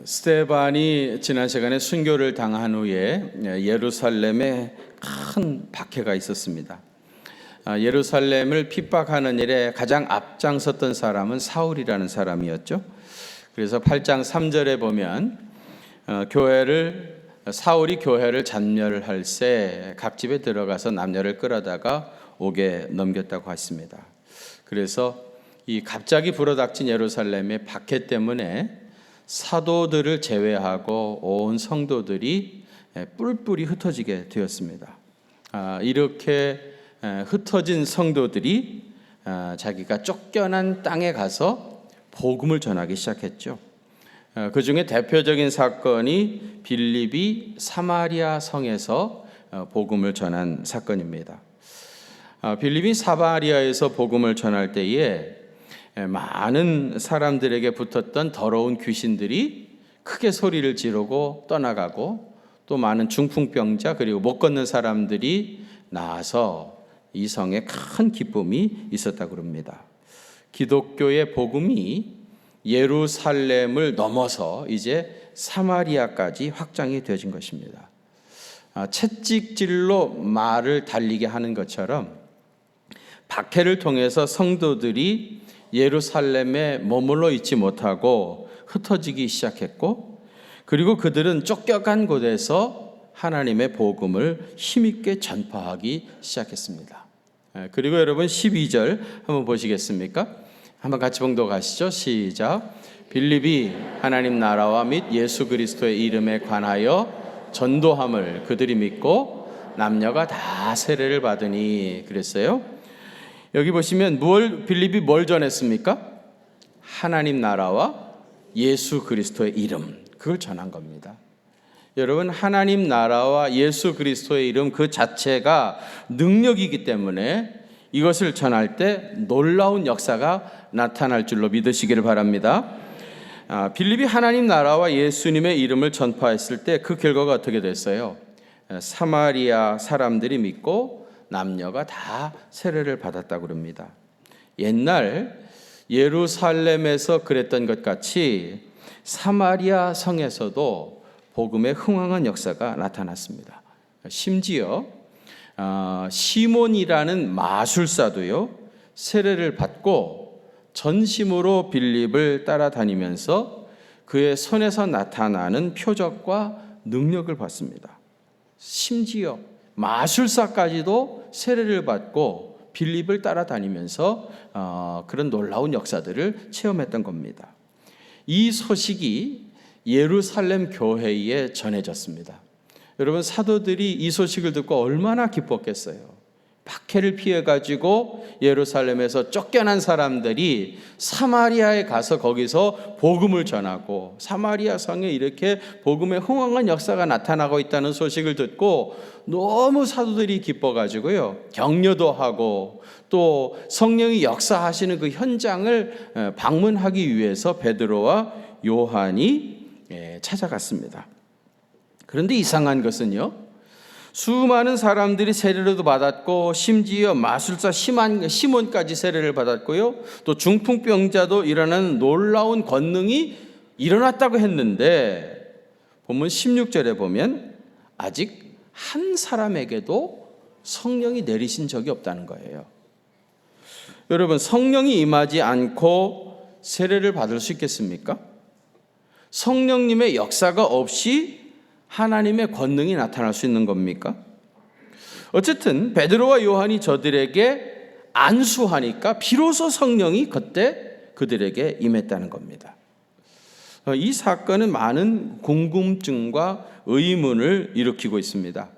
스데반이 지난 시간에 순교를 당한 후에 예루살렘에 큰 박해가 있었습니다. 예루살렘을 핍박하는 일에 가장 앞장섰던 사람은 사울이라는 사람이었죠. 그래서 8장 3절에 보면 사울이 교회를 잔멸할 새 각 집에 들어가서 남녀를 끌어다가 옥에 넘겼다고 했습니다. 그래서 이 갑자기 불어닥친 예루살렘의 박해 때문에 사도들을 제외하고 온 성도들이 뿔뿔이 흩어지게 되었습니다. 이렇게 흩어진 성도들이 자기가 쫓겨난 땅에 가서 복음을 전하기 시작했죠. 그 중에 대표적인 사건이 빌립이 사마리아 성에서 복음을 전한 사건입니다. 빌립이 사마리아에서 복음을 전할 때에 많은 사람들에게 붙었던 더러운 귀신들이 크게 소리를 지르고 떠나가고, 또 많은 중풍병자 그리고 못 걷는 사람들이 나와서 이 성에 큰 기쁨이 있었다고 합니다. 기독교의 복음이 예루살렘을 넘어서 이제 사마리아까지 확장이 되어진 것입니다. 채찍질로 말을 달리게 하는 것처럼 박해를 통해서 성도들이 예루살렘에 머물러 있지 못하고 흩어지기 시작했고, 그리고 그들은 쫓겨간 곳에서 하나님의 복음을 힘있게 전파하기 시작했습니다. 그리고 여러분 12절 한번 보시겠습니까? 한번 같이 봉독하시죠. 시작. 빌립이 하나님 나라와 및 예수 그리스도의 이름에 관하여 전도함을 그들이 믿고 남녀가 다 세례를 받으니 그랬어요. 여기 보시면 빌립이 뭘 전했습니까? 하나님 나라와 예수 그리스도의 이름, 그걸 전한 겁니다. 여러분, 하나님 나라와 예수 그리스도의 이름 그 자체가 능력이기 때문에 이것을 전할 때 놀라운 역사가 나타날 줄로 믿으시기를 바랍니다. 빌립이 하나님 나라와 예수님의 이름을 전파했을 때 그 결과가 어떻게 됐어요? 사마리아 사람들이 믿고 남녀가 다 세례를 받았다고 합니다. 옛날 예루살렘에서 그랬던 것 같이 사마리아 성에서도 복음의 흥황한 역사가 나타났습니다. 심지어 시몬이라는 마술사도요, 세례를 받고 전심으로 빌립을 따라다니면서 그의 손에서 나타나는 표적과 능력을 받습니다. 심지어 마술사까지도 세례를 받고 빌립을 따라다니면서 그런 놀라운 역사들을 체험했던 겁니다. 이 소식이 예루살렘 교회에 전해졌습니다. 여러분, 사도들이 이 소식을 듣고 얼마나 기뻤겠어요. 박해를 피해가지고 예루살렘에서 쫓겨난 사람들이 사마리아에 가서 거기서 복음을 전하고 사마리아 성에 이렇게 복음의 흥황한 역사가 나타나고 있다는 소식을 듣고 너무 사도들이 기뻐가지고요, 격려도 하고 또 성령이 역사하시는 그 현장을 방문하기 위해서 베드로와 요한이 찾아갔습니다. 그런데 이상한 것은요, 수많은 사람들이 세례도 받았고 심지어 마술사 시몬까지 세례를 받았고요, 또 중풍병자도 일어나는 놀라운 권능이 일어났다고 했는데 본문 16절에 보면 아직 한 사람에게도 성령이 내리신 적이 없다는 거예요. 여러분, 성령이 임하지 않고 세례를 받을 수 있겠습니까? 성령님의 역사가 없이 하나님의 권능이 나타날 수 있는 겁니까? 어쨌든 베드로와 요한이 저들에게 안수하니까 비로소 성령이 그때 그들에게 임했다는 겁니다. 이 사건은 많은 궁금증과 의문을 일으키고 있습니다.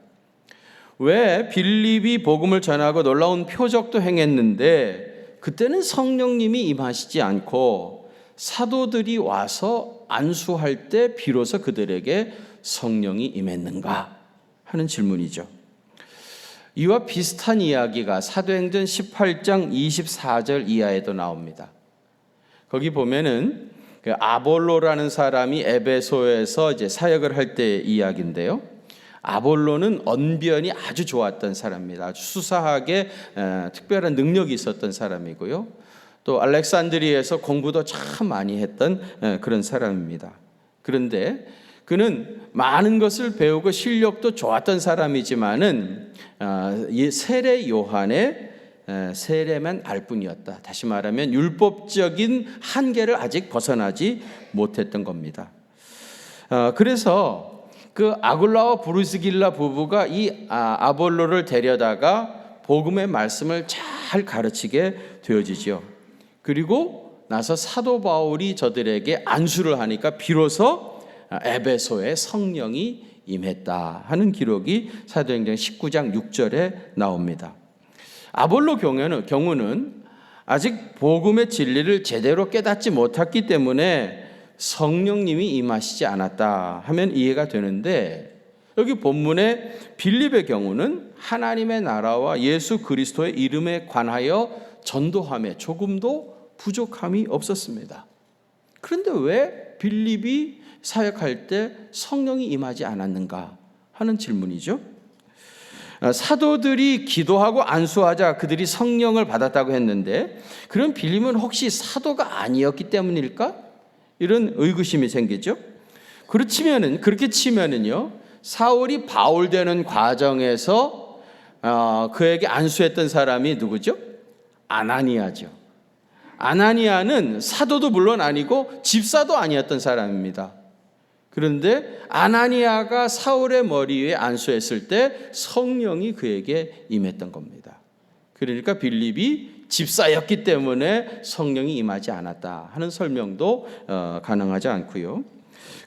왜 빌립이 복음을 전하고 놀라운 표적도 행했는데 그때는 성령님이 임하시지 않고 사도들이 와서 안수할 때 비로소 그들에게 성령이 임했는가 하는 질문이죠. 이와 비슷한 이야기가 사도행전 18장 24절 이하에도 나옵니다. 거기 보면은 아볼로라는 사람이 에베소에서 이제 사역을 할 때 이야기인데요. 아볼로는 언변이 아주 좋았던 사람입니다. 아주 수사하게 특별한 능력이 있었던 사람이고요. 또 알렉산드리아에서 공부도 참 많이 했던 그런 사람입니다. 그런데 그는 많은 것을 배우고 실력도 좋았던 사람이지만은 이 세례 요한의 세례만 알 뿐이었다. 다시 말하면 율법적인 한계를 아직 벗어나지 못했던 겁니다. 그래서 그 아굴라와 브리스길라 부부가 이 아볼로를 데려다가 복음의 말씀을 잘 가르치게 되어지죠. 그리고 나서 사도 바울이 저들에게 안수를 하니까 비로소 에베소에 성령이 임했다 하는 기록이 사도행전 19장 6절에 나옵니다. 아볼로 경우는 아직 복음의 진리를 제대로 깨닫지 못했기 때문에 성령님이 임하시지 않았다 하면 이해가 되는데, 여기 본문의 빌립의 경우는 하나님의 나라와 예수 그리스도의 이름에 관하여 전도함에 조금도 부족함이 없었습니다. 그런데 왜 빌립이 사역할 때 성령이 임하지 않았는가 하는 질문이죠. 사도들이 기도하고 안수하자 그들이 성령을 받았다고 했는데, 그럼 빌립은 혹시 사도가 아니었기 때문일까? 이런 의구심이 생기죠. 그렇게 치면은요, 사울이 바울 되는 과정에서 그에게 안수했던 사람이 누구죠? 아나니아죠. 아나니아는 사도도 물론 아니고 집사도 아니었던 사람입니다. 그런데 아나니아가 사울의 머리 위에 안수했을 때 성령이 그에게 임했던 겁니다. 그러니까 빌립이 집사였기 때문에 성령이 임하지 않았다 하는 설명도 가능하지 않고요.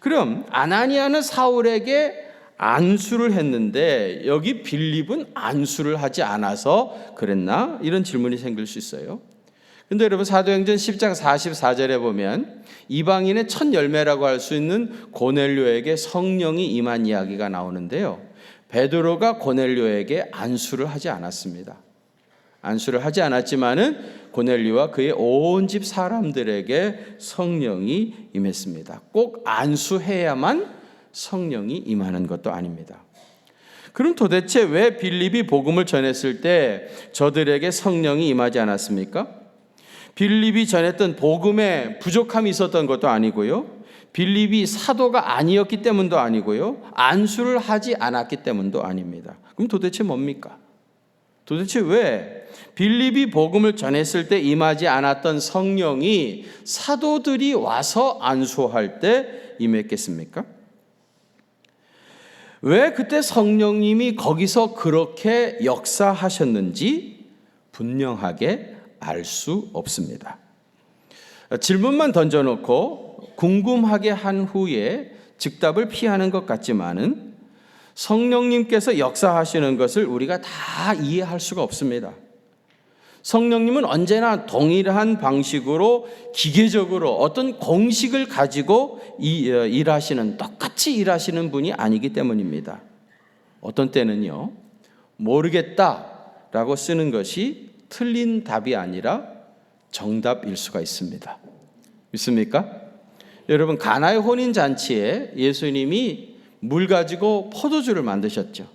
그럼 아나니아는 사울에게 안수를 했는데 여기 빌립은 안수를 하지 않아서 그랬나? 이런 질문이 생길 수 있어요. 근데 여러분, 사도행전 10장 44절에 보면 이방인의 첫 열매라고 할 수 있는 고넬료에게 성령이 임한 이야기가 나오는데요, 베드로가 고넬료에게 안수를 하지 않았습니다. 안수를 하지 않았지만은 고넬료와 그의 온 집 사람들에게 성령이 임했습니다. 꼭 안수해야만 성령이 임하는 것도 아닙니다. 그럼 도대체 왜 빌립이 복음을 전했을 때 저들에게 성령이 임하지 않았습니까? 빌립이 전했던 복음에 부족함이 있었던 것도 아니고요, 빌립이 사도가 아니었기 때문도 아니고요, 안수를 하지 않았기 때문도 아닙니다. 그럼 도대체 뭡니까? 도대체 왜 빌립이 복음을 전했을 때 임하지 않았던 성령이 사도들이 와서 안수할 때 임했겠습니까? 왜 그때 성령님이 거기서 그렇게 역사하셨는지 분명하게 알 수 없습니다. 질문만 던져놓고 궁금하게 한 후에 즉답을 피하는 것 같지만은 성령님께서 역사하시는 것을 우리가 다 이해할 수가 없습니다. 성령님은 언제나 동일한 방식으로 기계적으로 어떤 공식을 가지고 똑같이 일하시는 분이 아니기 때문입니다. 어떤 때는요, 모르겠다라고 쓰는 것이 틀린 답이 아니라 정답일 수가 있습니다. 믿습니까? 여러분, 가나의 혼인잔치에 예수님이 물 가지고 포도주를 만드셨죠.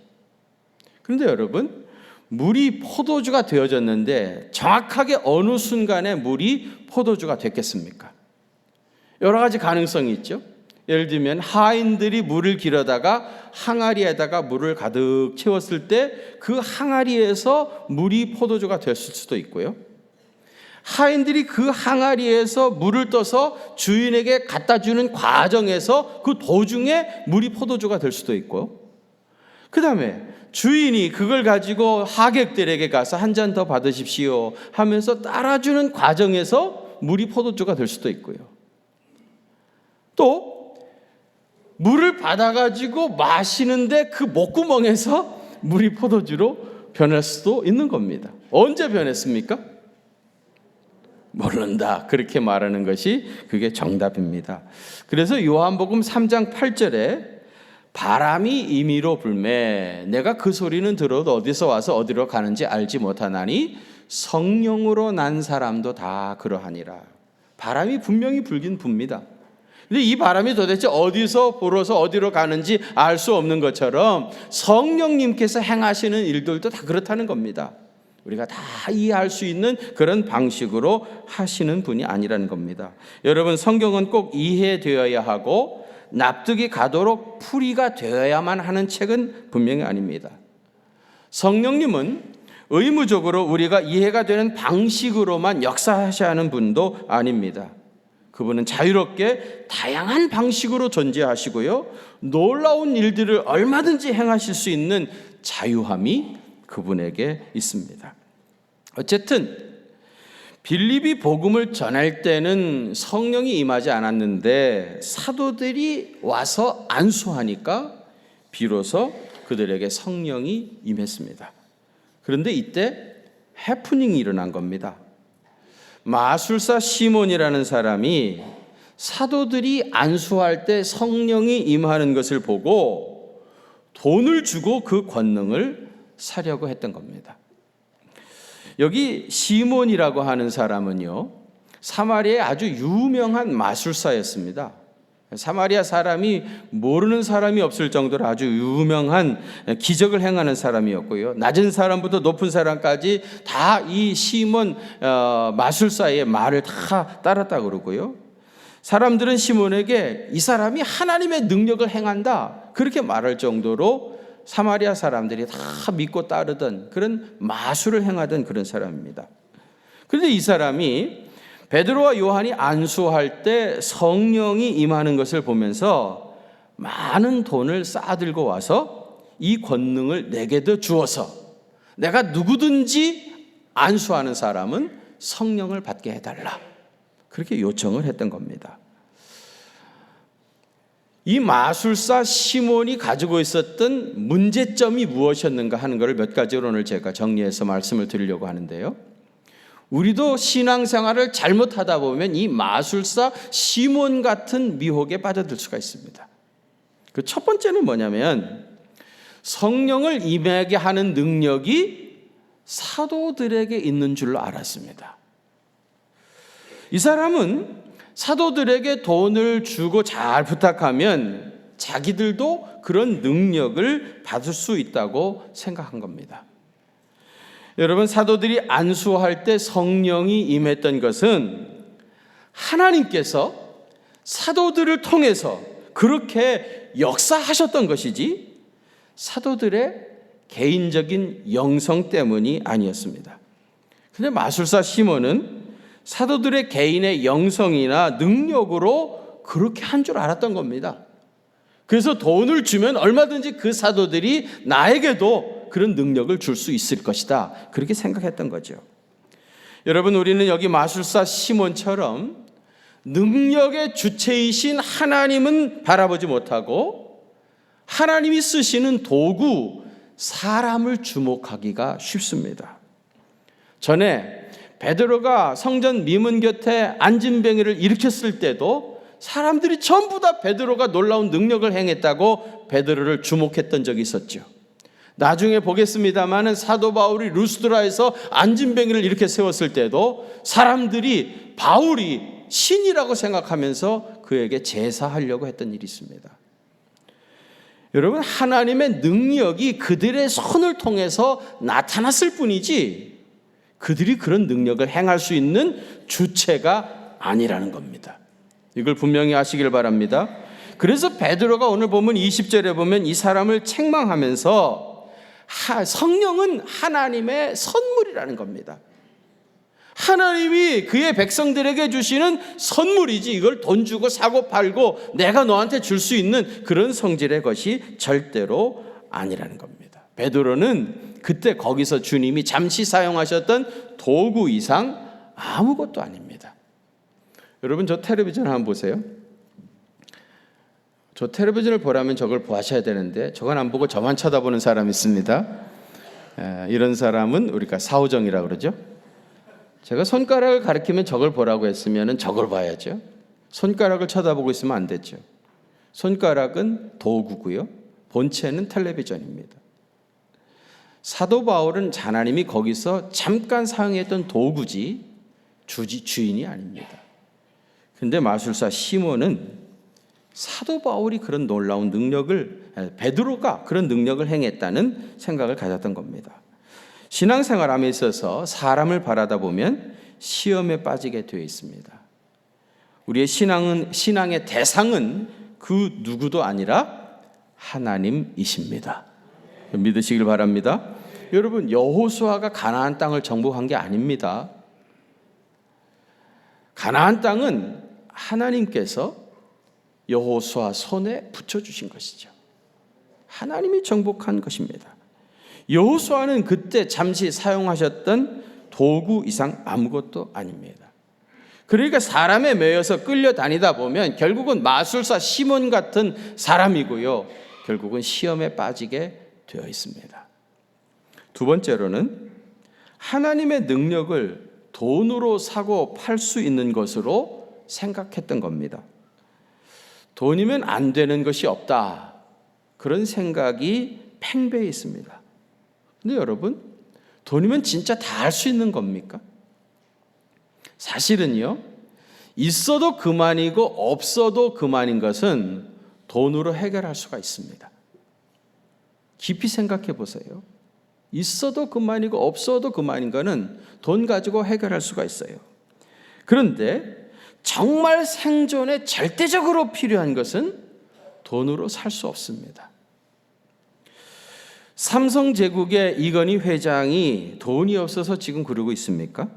그런데 여러분, 물이 포도주가 되어졌는데 정확하게 어느 순간에 물이 포도주가 됐겠습니까? 여러 가지 가능성이 있죠. 예를 들면 하인들이 물을 길어다가 항아리에다가 물을 가득 채웠을 때 그 항아리에서 물이 포도주가 됐을 수도 있고요, 하인들이 그 항아리에서 물을 떠서 주인에게 갖다 주는 과정에서 그 도중에 물이 포도주가 될 수도 있고요, 그 다음에 주인이 그걸 가지고 하객들에게 가서 한 잔 더 받으십시오 하면서 따라주는 과정에서 물이 포도주가 될 수도 있고요, 또 물을 받아가지고 마시는데 그 목구멍에서 물이 포도주로 변할 수도 있는 겁니다. 언제 변했습니까? 모른다, 그렇게 말하는 것이 그게 정답입니다. 그래서 요한복음 3장 8절에 바람이 임의로 불매 내가 그 소리는 들어도 어디서 와서 어디로 가는지 알지 못하나니 성령으로 난 사람도 다 그러하니라. 바람이 분명히 불긴 붑니다. 근데 이 바람이 도대체 어디서 불어서 어디로 가는지 알 수 없는 것처럼 성령님께서 행하시는 일들도 다 그렇다는 겁니다. 우리가 다 이해할 수 있는 그런 방식으로 하시는 분이 아니라는 겁니다. 여러분, 성경은 꼭 이해되어야 하고 납득이 가도록 풀이가 되어야만 하는 책은 분명히 아닙니다. 성령님은 의무적으로 우리가 이해가 되는 방식으로만 역사하셔야 하는 분도 아닙니다. 그분은 자유롭게 다양한 방식으로 존재하시고요, 놀라운 일들을 얼마든지 행하실 수 있는 자유함이 그분에게 있습니다. 어쨌든 빌립이 복음을 전할 때는 성령이 임하지 않았는데 사도들이 와서 안수하니까 비로소 그들에게 성령이 임했습니다. 그런데 이때 해프닝이 일어난 겁니다. 마술사 시몬이라는 사람이 사도들이 안수할 때 성령이 임하는 것을 보고 돈을 주고 그 권능을 사려고 했던 겁니다. 여기 시몬이라고 하는 사람은요, 사마리아의 아주 유명한 마술사였습니다. 사마리아 사람이 모르는 사람이 없을 정도로 아주 유명한 기적을 행하는 사람이었고요, 낮은 사람부터 높은 사람까지 다 이 시몬 마술사의 말을 다 따랐다 그러고요, 사람들은 시몬에게 이 사람이 하나님의 능력을 행한다 그렇게 말할 정도로 사마리아 사람들이 다 믿고 따르던 그런 마술을 행하던 그런 사람입니다. 그런데 이 사람이 베드로와 요한이 안수할 때 성령이 임하는 것을 보면서 많은 돈을 싸들고 와서 이 권능을 내게도 주어서 내가 누구든지 안수하는 사람은 성령을 받게 해달라, 그렇게 요청을 했던 겁니다. 이 마술사 시몬이 가지고 있었던 문제점이 무엇이었는가 하는 것을 몇 가지로 오늘 제가 정리해서 말씀을 드리려고 하는데요, 우리도 신앙생활을 잘못하다 보면 이 마술사 시몬 같은 미혹에 빠져들 수가 있습니다. 그 첫 번째는 뭐냐면 성령을 임하게 하는 능력이 사도들에게 있는 줄로 알았습니다. 이 사람은 사도들에게 돈을 주고 잘 부탁하면 자기들도 그런 능력을 받을 수 있다고 생각한 겁니다. 여러분, 사도들이 안수할 때 성령이 임했던 것은 하나님께서 사도들을 통해서 그렇게 역사하셨던 것이지 사도들의 개인적인 영성 때문이 아니었습니다. 그런데 마술사 시몬은 사도들의 개인의 영성이나 능력으로 그렇게 한 줄 알았던 겁니다. 그래서 돈을 주면 얼마든지 그 사도들이 나에게도 그런 능력을 줄 수 있을 것이다, 그렇게 생각했던 거죠. 여러분, 우리는 여기 마술사 시몬처럼 능력의 주체이신 하나님은 바라보지 못하고 하나님이 쓰시는 도구, 사람을 주목하기가 쉽습니다. 전에 베드로가 성전 미문 곁에 안진뱅이를 일으켰을 때도 사람들이 전부 다 베드로가 놀라운 능력을 행했다고 베드로를 주목했던 적이 있었죠. 나중에 보겠습니다마는 사도 바울이 루스드라에서 안진뱅이를 이렇게 세웠을 때도 사람들이 바울이 신이라고 생각하면서 그에게 제사하려고 했던 일이 있습니다. 여러분, 하나님의 능력이 그들의 손을 통해서 나타났을 뿐이지 그들이 그런 능력을 행할 수 있는 주체가 아니라는 겁니다. 이걸 분명히 아시길 바랍니다. 그래서 베드로가 오늘 보면 20절에 보면 이 사람을 책망하면서 성령은 하나님의 선물이라는 겁니다. 하나님이 그의 백성들에게 주시는 선물이지 이걸 돈 주고 사고 팔고 내가 너한테 줄 수 있는 그런 성질의 것이 절대로 아니라는 겁니다. 베드로는 그때 거기서 주님이 잠시 사용하셨던 도구 이상 아무것도 아닙니다. 여러분, 저 텔레비전 한번 보세요. 저 텔레비전을 보라면 저걸 보셔야 되는데 저건 안 보고 저만 쳐다보는 사람이 있습니다. 이런 사람은 우리가 사후정이라고 그러죠. 제가 손가락을 가리키면 저걸 보라고 했으면 저걸 봐야죠. 손가락을 쳐다보고 있으면 안 되죠. 손가락은 도구고요, 본체는 텔레비전입니다. 사도 바울은 하나님이 거기서 잠깐 사용했던 도구지 주인이 아닙니다. 근데 마술사 시몬은 사도 바울이 그런 놀라운 능력을, 베드로가 그런 능력을 행했다는 생각을 가졌던 겁니다. 신앙생활함에 있어서 사람을 바라다 보면 시험에 빠지게 되어 있습니다. 우리의 신앙의 대상은 그 누구도 아니라 하나님이십니다. 믿으시길 바랍니다. 여러분, 여호수아가 가나안 땅을 정복한 게 아닙니다. 가나안 땅은 하나님께서 여호수아 손에 붙여주신 것이죠. 하나님이 정복한 것입니다. 여호수아는 그때 잠시 사용하셨던 도구 이상 아무것도 아닙니다. 그러니까 사람에 매여서 끌려다니다 보면 결국은 마술사 시몬 같은 사람이고요, 결국은 시험에 빠지게 되어 있습니다. 두 번째로는 하나님의 능력을 돈으로 사고 팔 수 있는 것으로 생각했던 겁니다. 돈이면 안 되는 것이 없다, 그런 생각이 팽배해 있습니다. 근데 여러분, 돈이면 진짜 다 할 수 있는 겁니까? 사실은요, 있어도 그만이고 없어도 그만인 것은 돈으로 해결할 수가 있습니다. 깊이 생각해 보세요. 있어도 그만이고 없어도 그만인 것은 돈 가지고 해결할 수가 있어요. 그런데 정말 생존에 절대적으로 필요한 것은 돈으로 살 수 없습니다. 삼성제국의 이건희 회장이 돈이 없어서 지금 그러고 있습니까?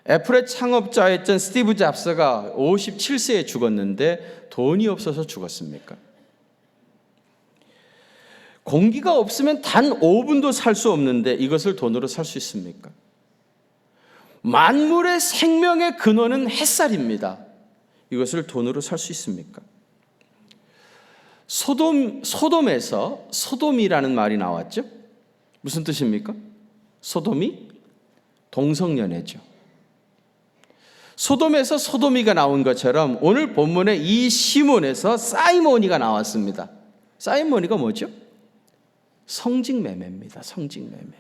애플의 창업자였던 스티브 잡스가 57세에 죽었는데 돈이 없어서 죽었습니까? 공기가 없으면 단 5분도 살 수 없는데 이것을 돈으로 살 수 있습니까? 만물의 생명의 근원은 햇살입니다. 이것을 돈으로 살 수 있습니까? 소돔에서 소돔이라는 말이 나왔죠? 무슨 뜻입니까? 소돔이 동성연애죠. 소돔에서 소돔이가 나온 것처럼 오늘 본문에 이 시몬에서 사이모니가 나왔습니다. 사이모니가 뭐죠? 성직매매입니다. 성직매매.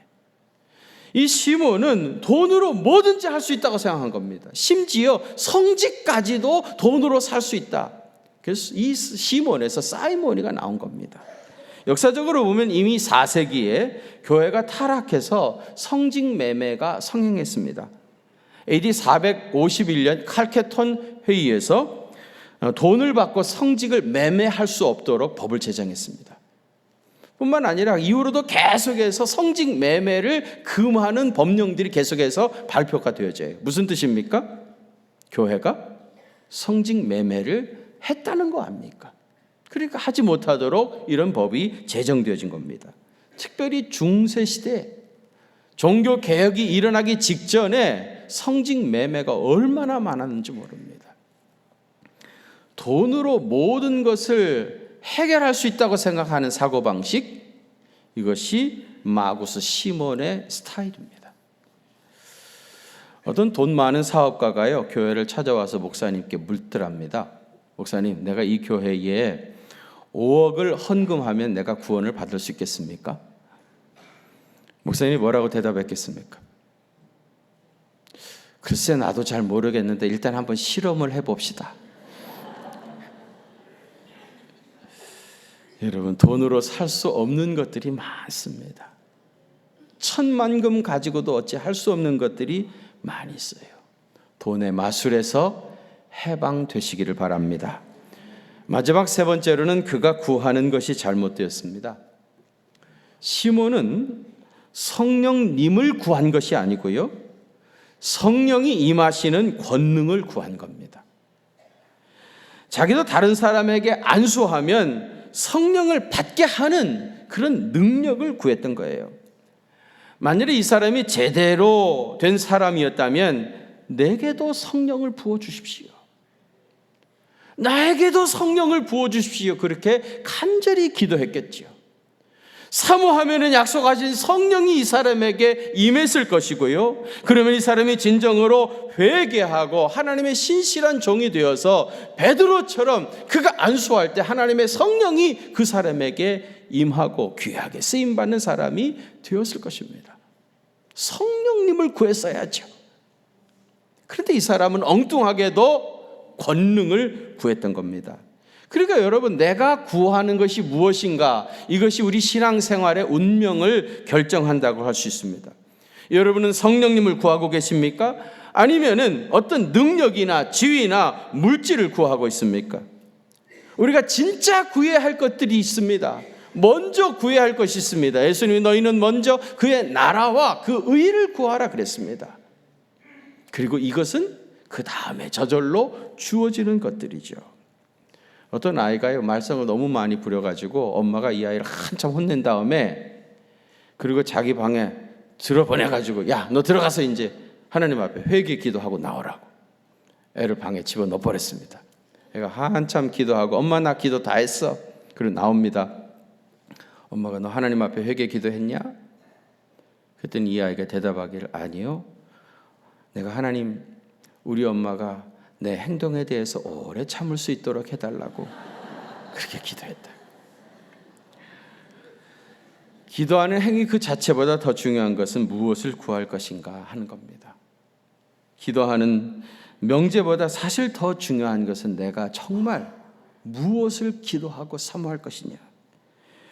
이 시몬은 돈으로 뭐든지 할 수 있다고 생각한 겁니다. 심지어 성직까지도 돈으로 살 수 있다. 그래서 이 시몬에서 사이모니가 나온 겁니다. 역사적으로 보면 이미 4세기에 교회가 타락해서 성직매매가 성행했습니다. AD 451년 칼케톤 회의에서 돈을 받고 성직을 매매할 수 없도록 법을 제정했습니다. 뿐만 아니라 이후로도 계속해서 성직 매매를 금하는 법령들이 계속해서 발표가 되어져요. 무슨 뜻입니까? 교회가 성직 매매를 했다는 거 아닙니까? 그러니까 하지 못하도록 이런 법이 제정되어진 겁니다. 특별히 중세시대 종교개혁이 일어나기 직전에 성직 매매가 얼마나 많았는지 모릅니다. 돈으로 모든 것을 해결할 수 있다고 생각하는 사고방식, 이것이 마구스 시몬의 스타일입니다. 어떤 돈 많은 사업가가요, 교회를 찾아와서 목사님께 묻더랍니다. 목사님, 내가 이 교회에 5억을 헌금하면 내가 구원을 받을 수 있겠습니까? 목사님이 뭐라고 대답했겠습니까? 글쎄, 나도 잘 모르겠는데 일단 한번 실험을 해봅시다. 여러분, 돈으로 살 수 없는 것들이 많습니다. 10,000금 가지고도 어찌 할 수 없는 것들이 많이 있어요. 돈의 마술에서 해방되시기를 바랍니다. 마지막 세 번째로는 그가 구하는 것이 잘못되었습니다. 시몬은 성령님을 구한 것이 아니고요, 성령이 임하시는 권능을 구한 겁니다. 자기도 다른 사람에게 안수하면 성령을 받게 하는 그런 능력을 구했던 거예요. 만일에 이 사람이 제대로 된 사람이었다면 내게도 성령을 부어주십시오, 나에게도 성령을 부어주십시오, 그렇게 간절히 기도했겠지요. 사모하면은 약속하신 성령이 이 사람에게 임했을 것이고요, 그러면 이 사람이 진정으로 회개하고 하나님의 신실한 종이 되어서 베드로처럼 그가 안수할 때 하나님의 성령이 그 사람에게 임하고 귀하게 쓰임받는 사람이 되었을 것입니다. 성령님을 구했어야죠. 그런데 이 사람은 엉뚱하게도 권능을 구했던 겁니다. 그러니까 여러분, 내가 구하는 것이 무엇인가, 이것이 우리 신앙생활의 운명을 결정한다고 할 수 있습니다. 여러분은 성령님을 구하고 계십니까? 아니면은 어떤 능력이나 지위나 물질을 구하고 있습니까? 우리가 진짜 구해야 할 것들이 있습니다. 먼저 구해야 할 것이 있습니다. 예수님이 너희는 먼저 그의 나라와 그 의를 구하라 그랬습니다. 그리고 이것은 그 다음에 저절로 주어지는 것들이죠. 어떤 아이가요, 말썽을 너무 많이 부려가지고 엄마가 이 아이를 한참 혼낸 다음에 그리고 자기 방에 들어보내가지고 야, 너 들어가서 이제 하나님 앞에 회개 기도하고 나오라고 애를 방에 집어넣어 버렸습니다. 애가 한참 기도하고 엄마 나 기도 다 했어. 그리고 나옵니다. 엄마가 너 하나님 앞에 회개 기도했냐? 그랬더니 이 아이가 대답하기를 아니요. 내가 하나님 우리 엄마가 내 행동에 대해서 오래 참을 수 있도록 해달라고 그렇게 기도했다. 기도하는 행위 그 자체보다 더 중요한 것은 무엇을 구할 것인가 하는 겁니다. 기도하는 명제보다 사실 더 중요한 것은 내가 정말 무엇을 기도하고 사모할 것이냐.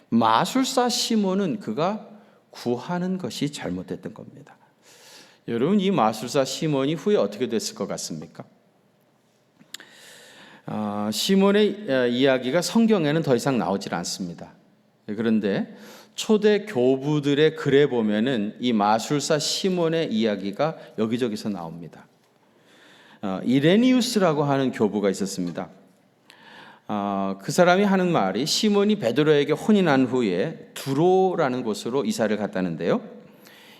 마술사 시몬은 그가 구하는 것이 잘못됐던 겁니다. 여러분, 이 마술사 시몬이 후에 어떻게 됐을 것 같습니까? 시몬의 이야기가 성경에는 더 이상 나오질 않습니다. 그런데 초대 교부들의 글에 보면은 이 마술사 시몬의 이야기가 여기저기서 나옵니다. 이레니우스라고 하는 교부가 있었습니다. 그 사람이 하는 말이 시몬이 베드로에게 혼인한 후에 두로라는 곳으로 이사를 갔다는데요.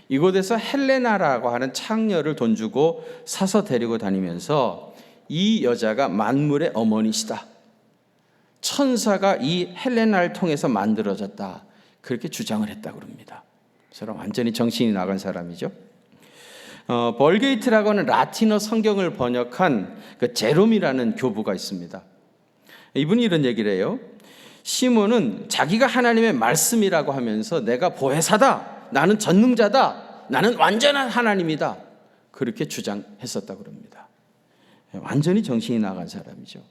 이곳에서 헬레나라고 하는 창녀를 돈 주고 사서 데리고 다니면서 이 여자가 만물의 어머니시다. 천사가 이 헬레나를 통해서 만들어졌다. 그렇게 주장을 했다고 합니다. 그 사람 완전히 정신이 나간 사람이죠. 벌게이트라고 하는 라틴어 성경을 번역한 그 제롬이라는 교부가 있습니다. 이분이 이런 얘기를 해요. 시몬은 자기가 하나님의 말씀이라고 하면서 내가 보혜사다. 나는 전능자다. 나는 완전한 하나님이다. 그렇게 주장했었다고 합니다. 완전히 정신이 나간 사람이죠.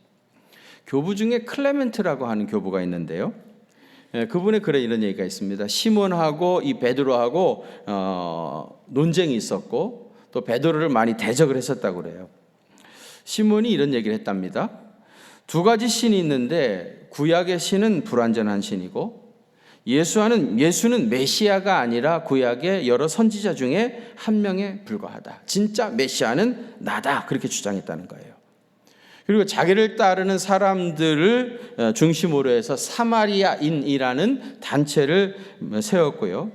교부 중에 클레멘트라고 하는 교부가 있는데요. 그분의 글에 이런 얘기가 있습니다. 시몬하고 이 베드로하고 논쟁이 있었고 또 베드로를 많이 대적을 했었다고 그래요. 시몬이 이런 얘기를 했답니다. 두 가지 신이 있는데 구약의 신은 불완전한 신이고 예수는 메시아가 아니라 구약의 여러 선지자 중에 한 명에 불과하다. 진짜 메시아는 나다. 그렇게 주장했다는 거예요. 그리고 자기를 따르는 사람들을 중심으로 해서 사마리아인이라는 단체를 세웠고요.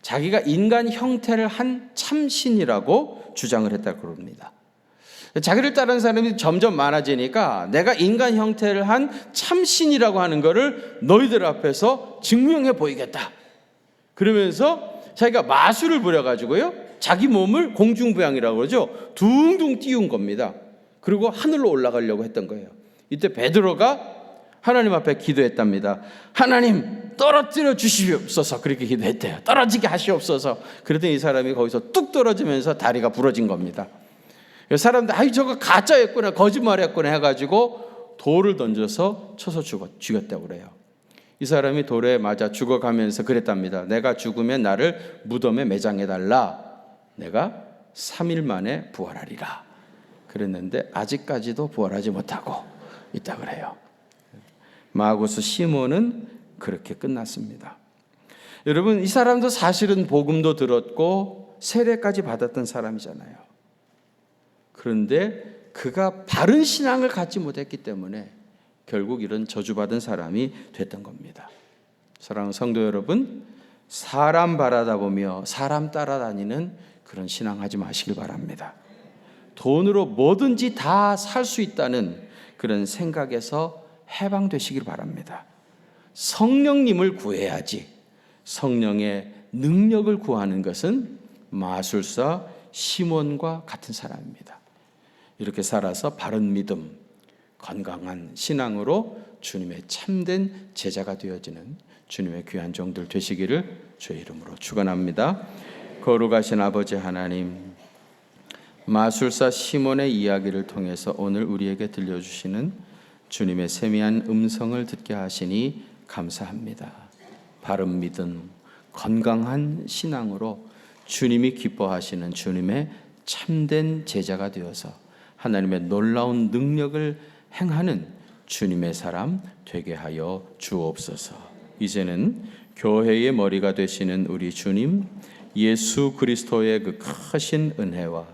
자기가 인간 형태를 한 참신이라고 주장을 했다고 합니다. 자기를 따르는 사람이 점점 많아지니까 내가 인간 형태를 한 참신이라고 하는 것을 너희들 앞에서 증명해 보이겠다. 그러면서 자기가 마술을 부려가지고요. 자기 몸을 공중부양이라고 그러죠. 둥둥 띄운 겁니다. 그리고 하늘로 올라가려고 했던 거예요. 이때 베드로가 하나님 앞에 기도했답니다. 하나님 떨어뜨려 주시옵소서. 그렇게 기도했대요. 떨어지게 하시옵소서. 그랬더니 이 사람이 거기서 뚝 떨어지면서 다리가 부러진 겁니다. 사람들 아이 저거 가짜였구나 거짓말했구나 해가지고 돌을 던져서 쳐서 죽였다고 그래요. 이 사람이 돌에 맞아 죽어가면서 그랬답니다. 내가 죽으면 나를 무덤에 매장해달라. 내가 3일 만에 부활하리라. 그랬는데 아직까지도 부활하지 못하고 있다고 그래요. 마구스 시몬은 그렇게 끝났습니다. 여러분, 이 사람도 사실은 복음도 들었고 세례까지 받았던 사람이잖아요. 그런데 그가 바른 신앙을 갖지 못했기 때문에 결국 이런 저주받은 사람이 됐던 겁니다. 사랑하는 성도 여러분, 사람 바라다 보며 사람 따라다니는 그런 신앙하지 마시길 바랍니다. 돈으로 뭐든지 다 살 수 있다는 그런 생각에서 해방되시길 바랍니다. 성령님을 구해야지. 성령의 능력을 구하는 것은 마술사 시몬과 같은 사람입니다. 이렇게 살아서 바른 믿음, 건강한 신앙으로 주님의 참된 제자가 되어지는 주님의 귀한 종들 되시기를 주의 이름으로 축원합니다. 거룩하신 아버지 하나님, 마술사 시몬의 이야기를 통해서 오늘 우리에게 들려주시는 주님의 세미한 음성을 듣게 하시니 감사합니다. 바른 믿음, 건강한 신앙으로 주님이 기뻐하시는 주님의 참된 제자가 되어서 하나님의 놀라운 능력을 행하는 주님의 사람 되게 하여 주옵소서. 이제는 교회의 머리가 되시는 우리 주님 예수 그리스도의 그 크신 은혜와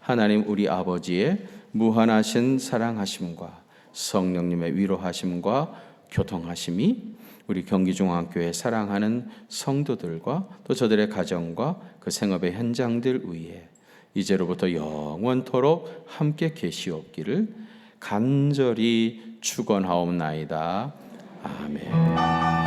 하나님 우리 아버지의 무한하신 사랑하심과 성령님의 위로하심과 교통하심이 우리 경기중앙교회 사랑하는 성도들과 또 저들의 가정과 그 생업의 현장들 위에 이제로부터 영원토록 함께 계시옵기를 간절히 축원하옵나이다. 아멘.